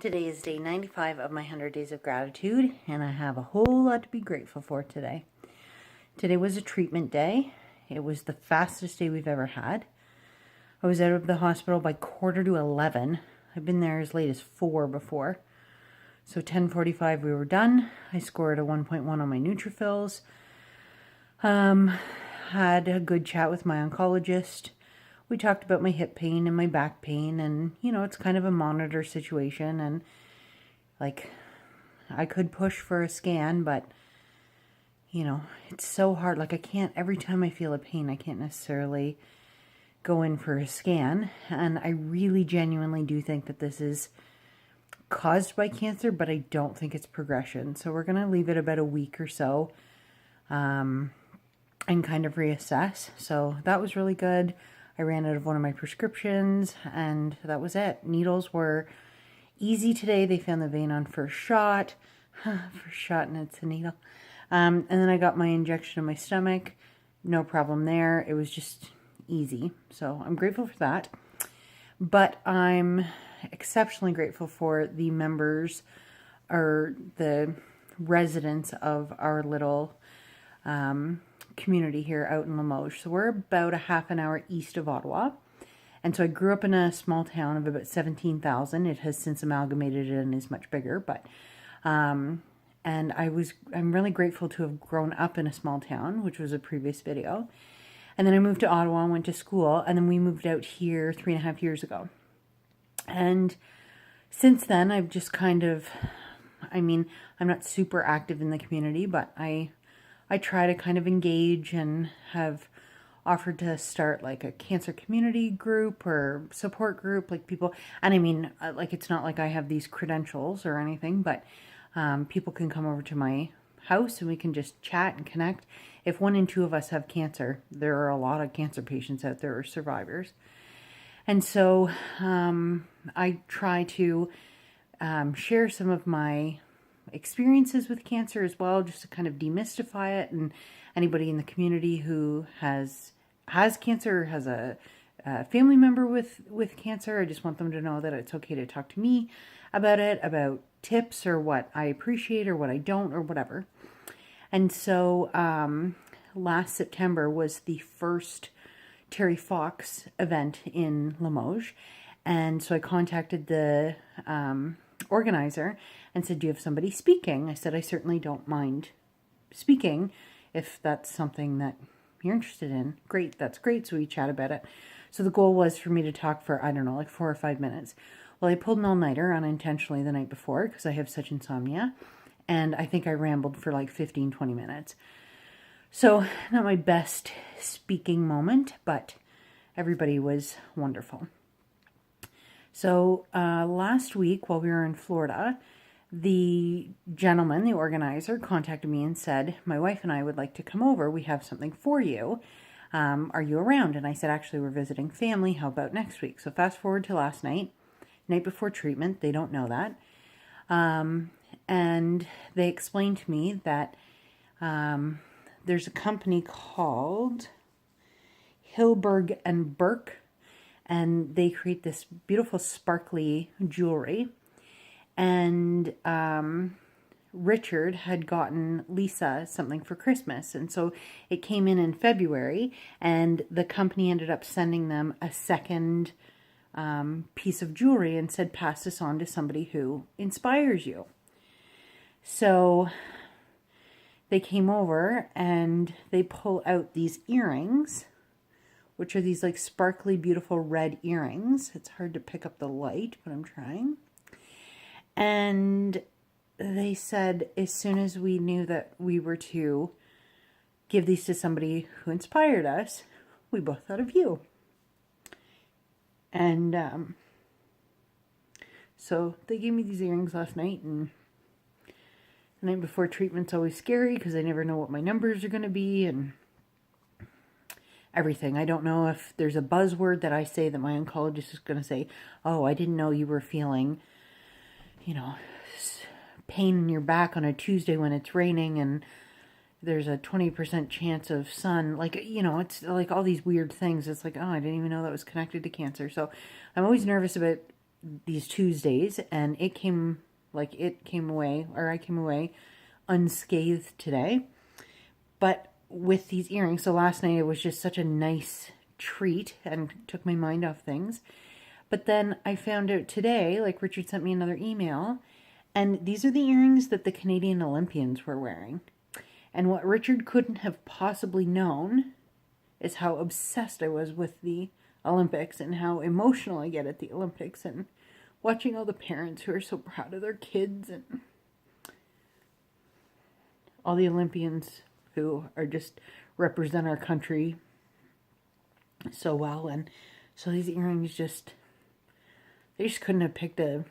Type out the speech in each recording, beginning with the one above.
Today is day 95 of my 100 days of gratitude, and I have a whole lot to be grateful for today. Today was a treatment day. It was the fastest day we've ever had. I was out of the hospital by 11:15. I've been there as late as 4 before. So 10:45 we were done. I scored a 1.1 on my neutrophils. Had a good chat with my oncologist. We talked about my hip pain and my back pain, and it's kind of a monitor situation, and like I could push for a scan, but it's so hard. Like I can't, every time I feel a pain, I can't necessarily go in for a scan. And I really genuinely do think that this is caused by cancer, but I don't think it's progression. So we're going to leave it about a week or so and kind of reassess. So that was really good. I ran out of one of my prescriptions, and that was it. Needles were easy today. They found the vein on first shot. First shot, and it's a needle. And then I got my injection in my stomach. No problem there. It was just easy. So I'm grateful for that. But I'm exceptionally grateful for the members or the residents of our little community here out in Limoges. So we're about a half an hour east of Ottawa. And so I grew up in a small town of about 17,000. It has since amalgamated and is much bigger, but and I'm really grateful to have grown up in a small town, which was a previous video. And then I moved to Ottawa and went to school, and then we moved out here 3.5 years ago. And since then, I've just kind of, I'm not super active in the community, but I try to kind of engage and have offered to start like a cancer community group or support group, like people, and like it's not like I have these credentials or anything, but people can come over to my house and we can just chat and connect. If 1 in 2 of us have cancer, there are a lot of cancer patients out there or survivors. And so I try to share some of my experiences with cancer as well, just to kind of demystify it. And anybody in the community who has cancer or has a family member with cancer, I just want them to know that it's okay to talk to me about it, about tips or what I appreciate or what I don't or whatever. And so last September was the first Terry Fox event in Limoges. And so I contacted the organizer and said, do you have somebody speaking? I said, I certainly don't mind speaking if that's something that you're interested in. Great, that's great. So we chat about it. So the goal was for me to talk for, like 4 or 5 minutes. Well, I pulled an all-nighter unintentionally the night before because I have such insomnia. And I think I rambled for like 15, 20 minutes. So not my best speaking moment, but everybody was wonderful. So last week while we were in Florida, the gentleman, the organizer, contacted me and said, my wife and I would like to come over. We have something for you. Are you around? And I said, actually, we're visiting family. How about next week? So fast forward to last night before treatment. They don't know that. And they explained to me that there's a company called Hilberg and Burke, and they create this beautiful sparkly jewelry. And Richard had gotten Lisa something for Christmas, and so it came in February, and the company ended up sending them a second piece of jewelry and said, pass this on to somebody who inspires you. So they came over and they pull out these earrings, which are these like sparkly, beautiful red earrings. It's hard to pick up the light, but I'm trying. And they said, as soon as we knew that we were to give these to somebody who inspired us, we both thought of you. And so they gave me these earrings last night, and the night before treatment's always scary because I never know what my numbers are going to be and everything. I don't know if there's a buzzword that I say that my oncologist is going to say, oh, I didn't know you were feeling, pain in your back on a Tuesday when it's raining and there's a 20% chance of sun. Like, it's like all these weird things. It's like, oh, I didn't even know that was connected to cancer. So I'm always nervous about these Tuesdays, and I came away unscathed today. But with these earrings, so last night it was just such a nice treat and took my mind off things. But then I found out today, like Richard sent me another email, and these are the earrings that the Canadian Olympians were wearing. And what Richard couldn't have possibly known is how obsessed I was with the Olympics and how emotional I get at the Olympics and watching all the parents who are so proud of their kids and all the Olympians who are just represent our country so well. And so these earrings they just couldn't have picked a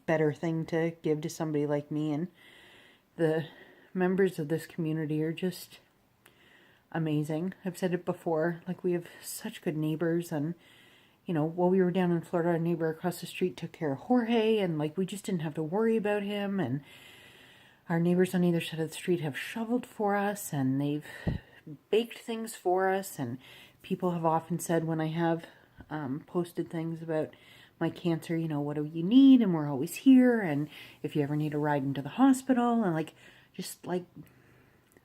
better thing to give to somebody like me. And the members of this community are just amazing. I've said it before, like we have such good neighbors, and while we were down in Florida, our neighbor across the street took care of Jorge, and like we just didn't have to worry about him. And our neighbors on either side of the street have shoveled for us, and they've baked things for us. And people have often said when I have posted things about my cancer, what do you need? And we're always here. And if you ever need a ride into the hospital, and just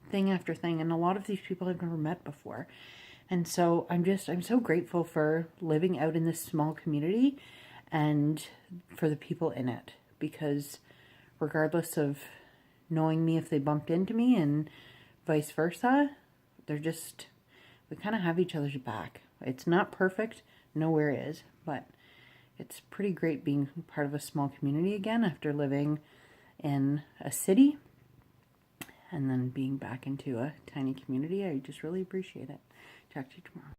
thing after thing. And a lot of these people I've never met before. And so I'm so grateful for living out in this small community and for the people in it, because regardless of knowing me, if they bumped into me and vice versa, we kind of have each other's back. It's not perfect, nowhere is, but it's pretty great being part of a small community again after living in a city and then being back into a tiny community. I just really appreciate it. Talk to you tomorrow.